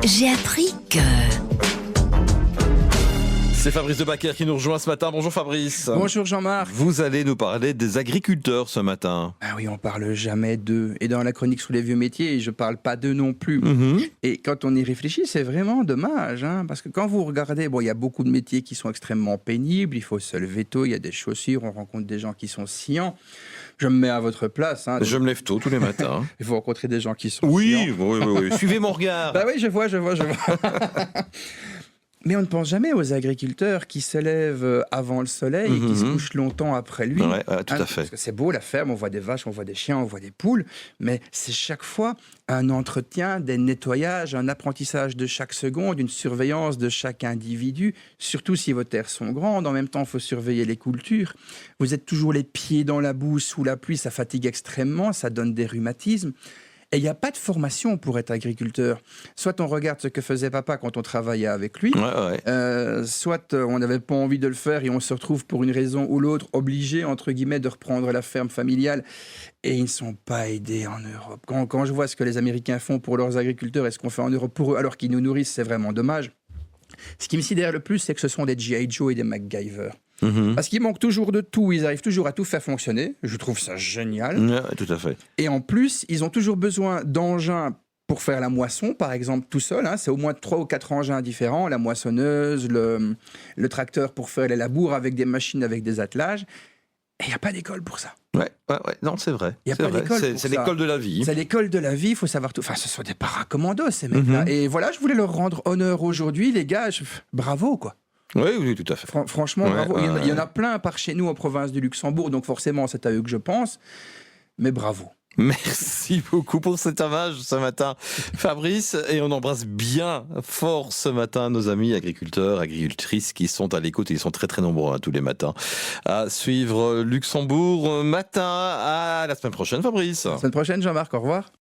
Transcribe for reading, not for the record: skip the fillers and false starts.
J'ai appris que... C'est Fabrice Debacker qui nous rejoint ce matin. Bonjour Fabrice. Bonjour Jean-Marc. Vous allez nous parler des agriculteurs ce matin. Ah oui, on parle jamais d'eux. Et dans la chronique sous les vieux métiers, je parle pas d'eux non plus. Et quand on y réfléchit, c'est vraiment dommage. Parce que quand vous regardez, il y a beaucoup de métiers qui sont extrêmement pénibles. Il faut se lever tôt, il y a des chaussures, on rencontre des gens qui sont sciants. Je me mets à votre place. Je me lève tôt tous les matins. Il faut rencontrer des gens qui sont Oui, sciants. oui. Suivez mon regard. Bah oui, je vois. Mais on ne pense jamais aux agriculteurs qui se lèvent avant le soleil et qui se couchent longtemps après lui. Ouais, tout à fait. Parce que c'est beau la ferme, on voit des vaches, on voit des chiens, on voit des poules, mais c'est chaque fois un entretien, des nettoyages, un apprentissage de chaque seconde, une surveillance de chaque individu, surtout si vos terres sont grandes. En même temps, il faut surveiller les cultures. Vous êtes toujours les pieds dans la boue, sous la pluie, ça fatigue extrêmement, ça donne des rhumatismes. Et il n'y a pas de formation pour être agriculteur. Soit on regarde ce que faisait papa quand on travaillait avec lui, soit on n'avait pas envie de le faire et on se retrouve pour une raison ou l'autre obligé, entre guillemets, de reprendre la ferme familiale. Et ils ne sont pas aidés en Europe. Quand je vois ce que les Américains font pour leurs agriculteurs et ce qu'on fait en Europe pour eux, alors qu'ils nous nourrissent, c'est vraiment dommage. Ce qui me sidère le plus, c'est que ce sont des G.I. Joe et des MacGyver. Parce qu'ils manquent toujours de tout, ils arrivent toujours à tout faire fonctionner. Je trouve ça génial. Tout à fait. Et en plus, ils ont toujours besoin d'engins pour faire la moisson, par exemple, tout seul. C'est au moins 3 ou 4 engins différents, la moissonneuse, le tracteur pour faire les labours avec des machines, avec des attelages. Et il n'y a pas d'école pour ça. Non, c'est vrai. Il n'y a pas d'école pour ça. C'est l'école de la vie. C'est l'école de la vie, il faut savoir tout. Enfin, ce sont des paracommandos, ces mecs-là. Et voilà, je voulais leur rendre honneur aujourd'hui, les gars. Bravo, quoi. Oui, tout à fait. Franchement, bravo. Il y en a plein par chez nous en province du Luxembourg, donc forcément, c'est à eux que je pense. Mais bravo. Merci beaucoup pour cet hommage ce matin, Fabrice. Et on embrasse bien fort ce matin nos amis agriculteurs, agricultrices qui sont à l'écoute. Ils sont très très nombreux tous les matins à suivre Luxembourg Matin. À la semaine prochaine, Fabrice. La semaine prochaine, Jean-Marc. Au revoir.